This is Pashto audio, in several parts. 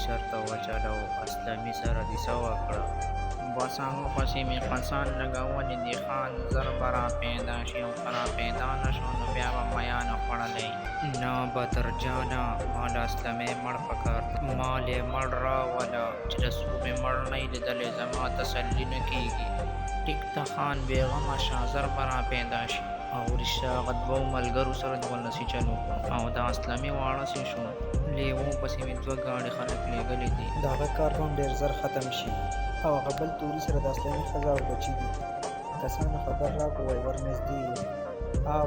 شرطه وچلو اسلامي سره دې څه وکړه. بس هغه پسې مې قسان لګولې دي خان زر به را پیدا شي او که را پیدا نه شو نو بیا به میانه خوړلی. نه بدرجانه ما د اسلمې مړ پکار مال یې مړ راوله چې د څو مې مړ نه یې لیدلی زما تسلي نه کېږي. ټیک ته خان بېغمه شه زر به را پیدا شي. او وروسته هغه دوو ملګرو سره د ولسي چل وکړو او د اسلامي واړه سې شو. لیوو پسې مې 2 ګاډې خلک لېږلي دي. د هغه کار به هم ډېر زر ختم شي او هغه بل توري سره د اسلامي ښځه او بچي دي. کسانو خبر راکړو وایي ورنږدې یو.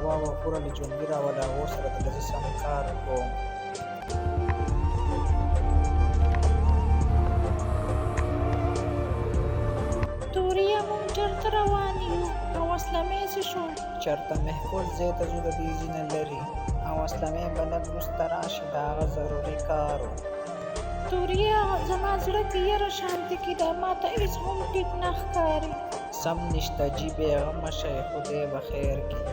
واوه پوره له جونګي راوله هغو سره د زه سم کار کوم. توريه مونږ چېرته روان یو او اسلامي څه شو؟ چېرته محفوظ ځای ته ځو د دې ځینه لرې او اسلامي به لږ وروسته راشي د هغه ضروري کار و. توريه زما زړه کې یره شانتي کېده ماته هېڅ هم ټیک نه ښکاري. سم نشته جي بېغمه شئ خدای به خیر کړي.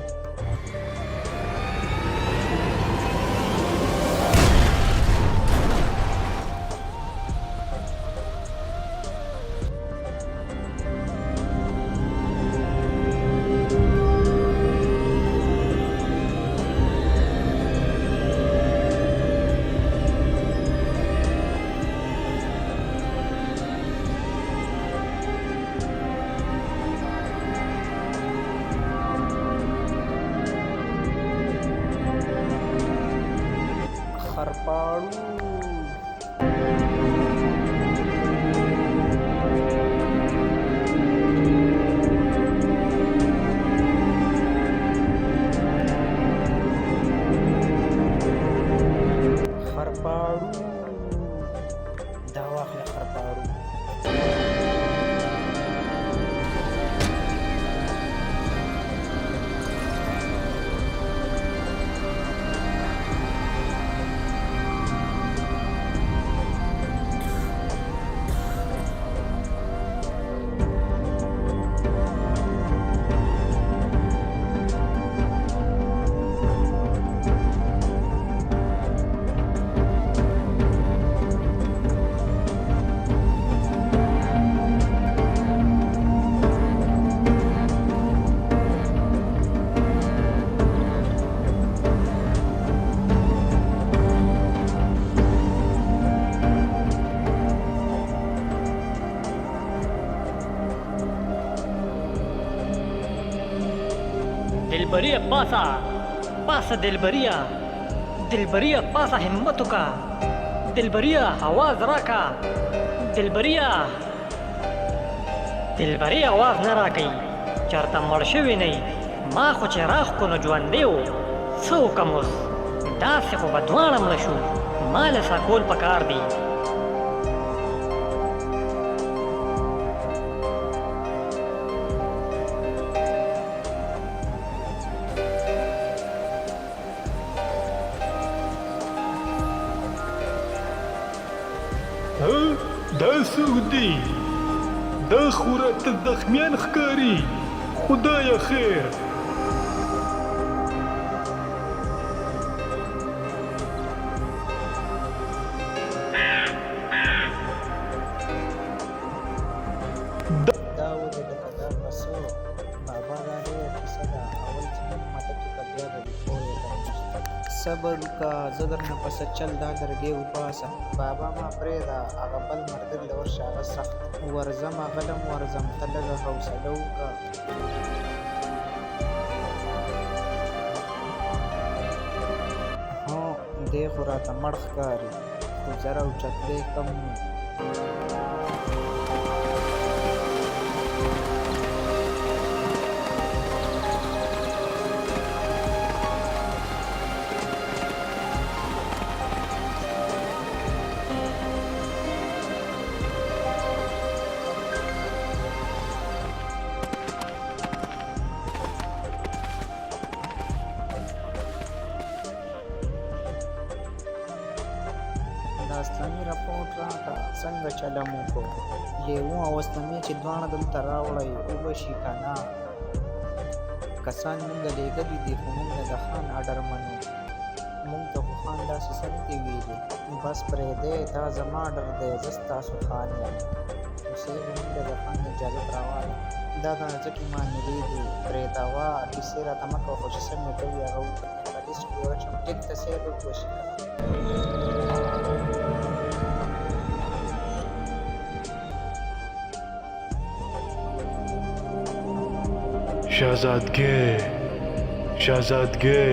دا واخله خرپاړو. दिलबरिया पासा पासा दिलबरिया दिलबरिया पासा हिम्मतों का दिलबरिया आवाज राका दिलबरिया दिलबरिया आवाज न राकई चरता मर शवी नहीं ما خو چې راخ کو نو ژوندی و څه وکم اوس داسې خو به دواړه مړه شو ما له ساکول پکار دی. دا څوک دی؟ دا خو راته زخمیان ښکاري. خدایه خیر. دا ولې لکه دا پسه بابا دا ډېره کیسه ده اول زموږ مدد وکړه بیا به دې پوهېږم. صبر وکړه زه درنه پسه چل دا لرګی وباسه. بابا ما پرېږده هغه بل ملګري له ورشه هغه سخت ورځم هغه لم ورځم ته لږه حوصله وکړه. هو دی خو راته مړ ښکاري خو زر او چتلی کم نو. اسلامي رپورټ راکړه څنګه چلم وکړو. لیوو او اسلامي چې دواړه دلته راوړئ اوبه شي که نه. کسان مونږ لېږلي دي خو مونږ د خان اډر منو. مونږ ته خو خان دا داسې څه نه دي ویلي. بس پرېږدی دا زما ډر دی، زه ستاسو خان یم. اوسېږو منډه د خان اجازت راواله. دا د ځکې معاملې دي پرېږدوه، کیسې راته مه کوه، خو چې څه مې کوي هغه وکړه. په لیست کې واچوم ټیک ته سیب وشي که شهزادګۍ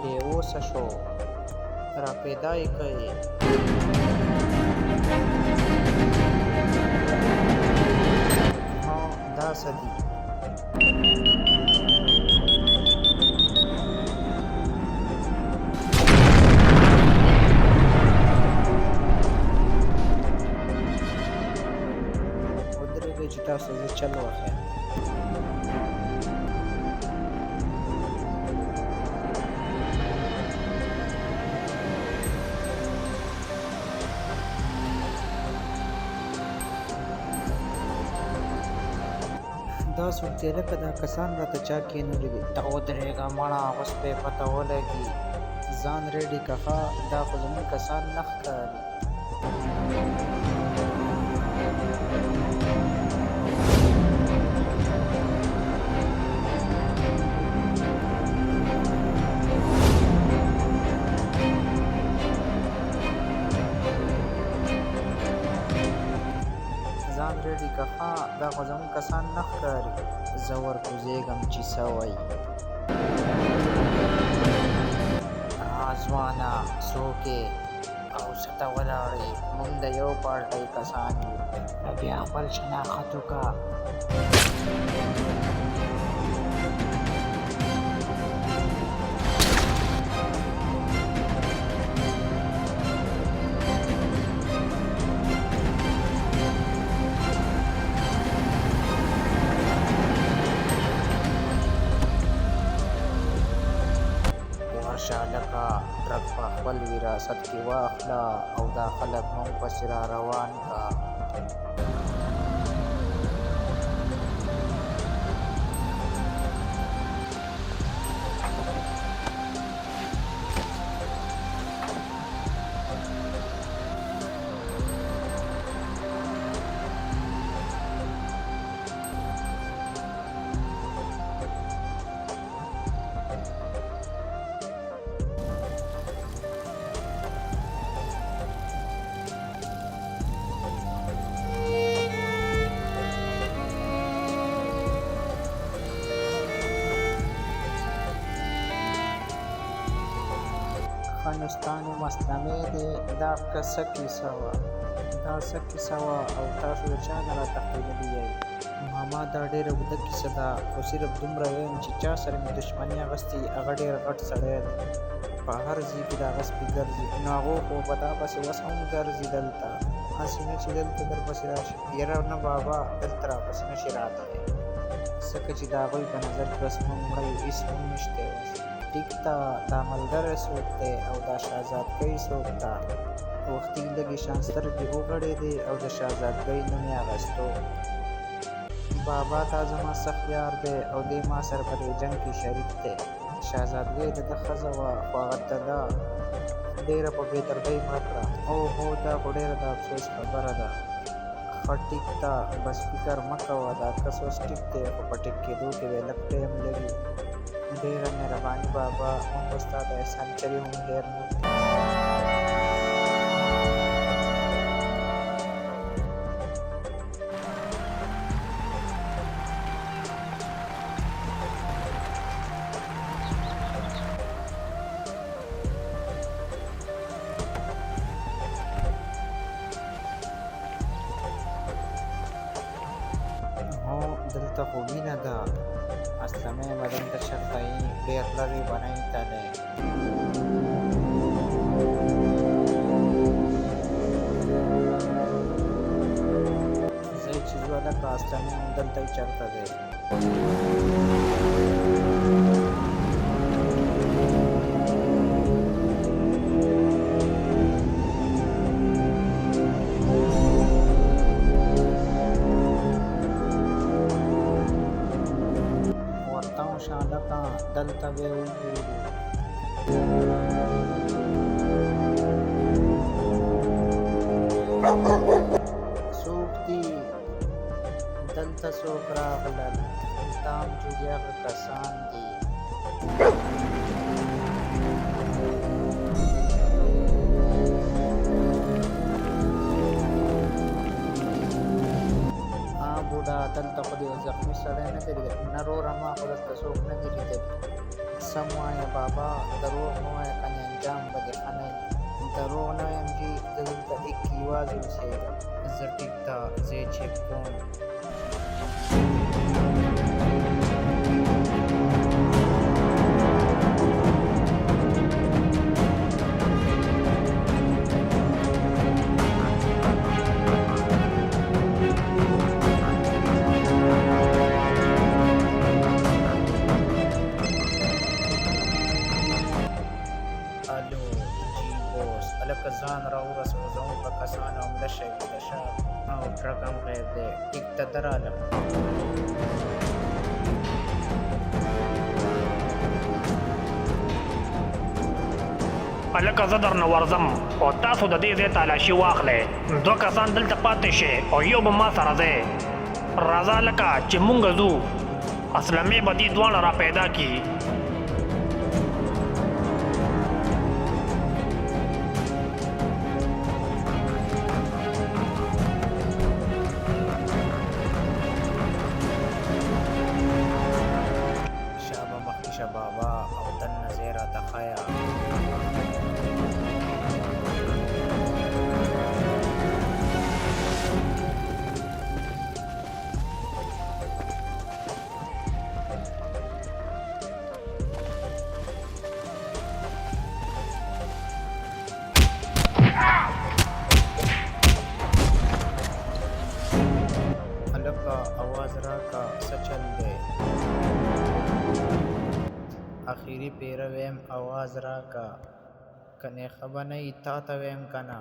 لیوسه شو را پیدا یې کړئ. ها دا څه دي؟ ودرېږئ چې تاسو زه چل وښیم. دا صورتې لکه دا کسان راته چا کېنولي دي. ته ودرېږه مړه، اوس به یې پته ولګي. ځان ریډي که ښه، دا خو زموږ کسان نه ښکاري. ځان ریډي که ښه، دا خو زموږ کسان نه ښکاري. زه ورکوزېږم چې څه وایي. ځوانه څوک یې او څه ته ولاړې؟ موږ د یو پارټۍ کسان یو. بیا خپل شناخت وکړه. ورشه لکه ډرګ په خپل وراثت کې واخله او دا خلک موږ پسې را روان کا. افغانستان مستعمره دی. دا څه کیسه وه؟ دا څه کیسه وه او تاسو د چا نه راتښتېدلي یئ؟ ماما دا ډېره اوږده کیسه ده، خو صرف دومره وایم چې چا سره مې دښمني اخیستې هغه ډېر غټ سړی دی. په هر ځای کې د هغه سپي ګرځي، نو هغو خو په تا پسې اوس هم ګرځي دلته. هسې نه چې دلته درپسې راشي. یاره نه بابا، دلته راپسې نشي راتلی، ځکه چې د هغوی په نظر کې اوس موږ مړه یو، هېڅ هم نشتی اوس. ټیک ته دا ملګری څوک دی او دا شهزادګۍ څوک ده؟ وختي لږې شان سترګې وغړېدې او د شهزادګۍ نوم یې اخیستو. بابا دا زما سخت یار دی او دی ما سره په دې جنګ کې شریک دی. شهزادګۍ د ده ښځه وه خو هغه ته دا ډېره په بېدردۍ مړه کړه. او هو دا خو ډېره د افسوس خبره ده. ښه ټیک ده، بس فکر مه کوه، دا کس اوس ټیک دی خو په ټیک کېدو کې به یې لږ ټایم لګي. ډېره مهرباني بابا، موږ به ستا د احسان چغې هم هېر نه کړو. هو دلته خو وینه ده. اسلمې به دلته چېرته یې؟ ډېر لرې به نه یې تللی. ځای چې ځو هلکه اسلمې هم دلته یې چېرته دی. ورته وشه هلکه، دلته به یې وګورو. څوک دي؟ دلته څوک راغلل؟ دا هم جوړې هغه کسان دي. بوډا دلته خو د یو زخمي سړی نه دی لیدلی. نه وروره ما خو دلته څوک نه دي لیدلي. سم وایه بابا، دروغ مه وایه کنې انجام به دې ښه نه وي. دروغ نه وایم جي، زه دلته ایک کې یوازې اوسېږم. زه ټیک ده، زه یې چیک کوم. الو جي بوس، هلکه ځان راورسوه، زموږ په کسانو حمله شوې ده شه، او ټرک هم غیب دی. ټیک ته ته راله. هلکه زه درنه ورځم او تاسو د دې ځای تالاشي واخلئ. 2 کسان دلته پاتې شئ او یو به ما سره ځئ. راځه هلکه چې مونږ ځو. اسلمې به دې دواړه را پیدا کړي. شابه مخکې شه بابا، او دننه ځای راته ښیه. هلکه اواز راکه، څه چل دی؟ اخري پیره ویم، اواز راکه، کنې ښه به نه وي تا ته ویم که نه.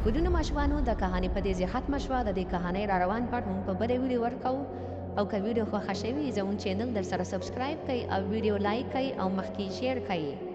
ګډونه ماشومانو د کهاني په دې ځای ختمه شوه. د دې کهانۍ را روان پاټ هم په بله ویډیو ورکوو. او که ویډیو خوښه شوي زموږ چینل در سره سبسکرایب کړئ او ویډیو لایک کړئ او مخکې شیر کړئ.